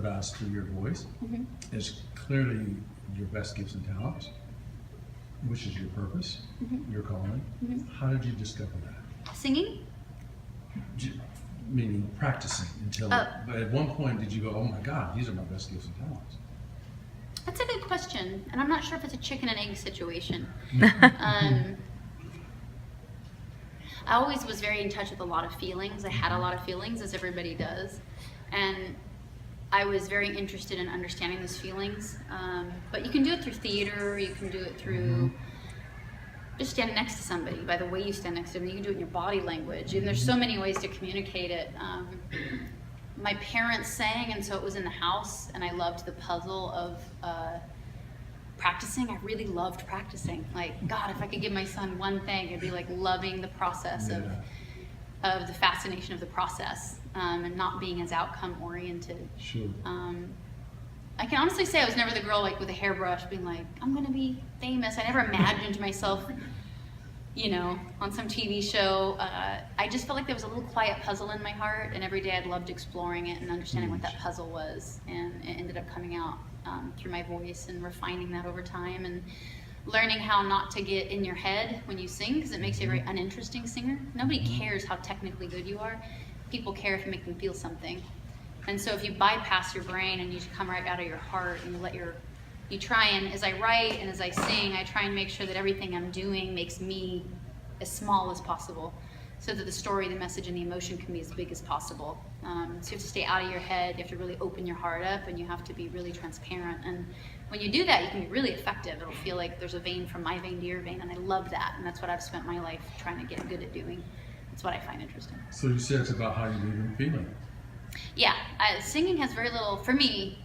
us through your voice is clearly your best gifts and talents, which is your purpose, your calling. How did you discover that? Singing? Meaning practicing until, but at one point did you go, oh my God, these are my best gifts and talents? That's a good question, and I'm not sure if it's a chicken and egg situation. I always was very in touch with a lot of feelings. I had a lot of feelings, as everybody does, and I was very interested in understanding those feelings. But you can do it through theater, you can do it through just standing next to somebody, by the way you stand next to them. You can do it in your body language, and there's so many ways to communicate it. My parents sang, and so it was in the house, and I loved the puzzle of practicing. I really loved practicing. Like, God, if I could give my son one thing, it'd be like loving the process of the fascination of the process, and not being as outcome oriented. Sure. I can honestly say I was never the girl like with a hairbrush being like, I'm gonna be famous. I never imagined myself, you know, on some TV show. I just felt like there was a little quiet puzzle in my heart, and every day I'd loved exploring it and understanding what that puzzle was, and it ended up coming out through my voice and refining that over time, and learning how not to get in your head when you sing, because it makes you a very uninteresting singer. Nobody cares how technically good you are. People care if you make them feel something. And so if you bypass your brain and you come right out of your heart and you try, and as I write and as I sing, I try and make sure that everything I'm doing makes me as small as possible, so that the story, the message, and the emotion can be as big as possible. So you have to stay out of your head, you have to really open your heart up, and you have to be really transparent. And when you do that, you can be really effective. It'll feel like there's a vein from my vein to your vein, and I love that. And that's what I've spent my life trying to get good at doing. It's what I find interesting. So you said it's about how you leave them feeling. Yeah, singing has very little, for me,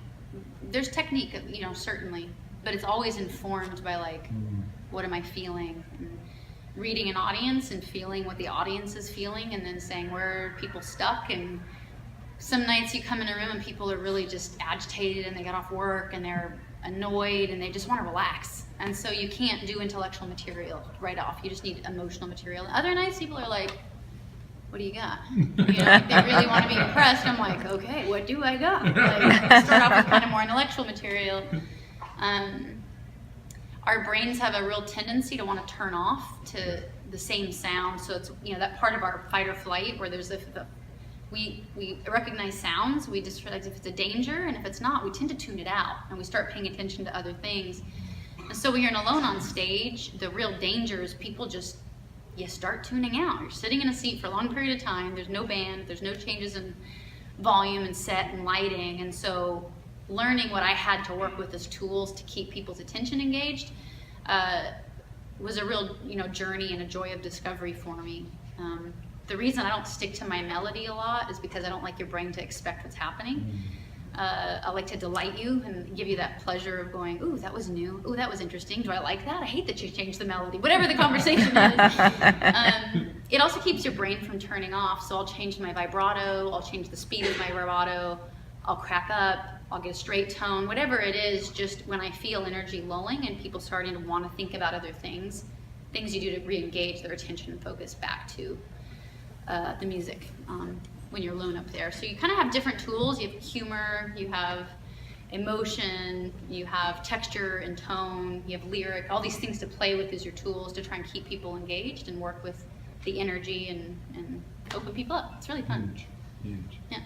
there's technique, you know, certainly, but it's always informed by like, what am I feeling? And reading an audience and feeling what the audience is feeling, and then saying where are people stuck. And some nights you come in a room and people are really just agitated, and they got off work and they're annoyed and they just want to relax. And so you can't do intellectual material right off. You just need emotional material. Other nights people are like, what do you got? You know, like they really want to be impressed. I'm like, okay, what do I got? Like, start off with kind of more intellectual material. Our brains have a real tendency to want to turn off to the same sound. So it's, you know, that part of our fight or flight where there's we recognize sounds. We just realize if it's a danger, and if it's not, we tend to tune it out, and we start paying attention to other things. And so when you're alone on stage, the real danger is people just, you start tuning out. You're sitting in a seat for a long period of time. There's no band. There's no changes in volume and set and lighting. And so learning what I had to work with as tools to keep people's attention engaged was a real, you know, journey and a joy of discovery for me. The reason I don't stick to my melody a lot is because I don't like your brain to expect what's happening. I like to delight you and give you that pleasure of going, ooh, that was new. Ooh, that was interesting. Do I like that? I hate that you changed the melody. Whatever the conversation is. It also keeps your brain from turning off. So I'll change my vibrato. I'll change the speed of my vibrato. I'll crack up. I'll get a straight tone. Whatever it is, just when I feel energy lulling and people starting to want to think about other things you do to re-engage their attention and focus back to the music. When you're alone up there. So you kind of have different tools. You have humor, you have emotion, you have texture and tone, you have lyric, all these things to play with as your tools to try and keep people engaged and work with the energy and open people up. It's really fun. Huge. Yeah.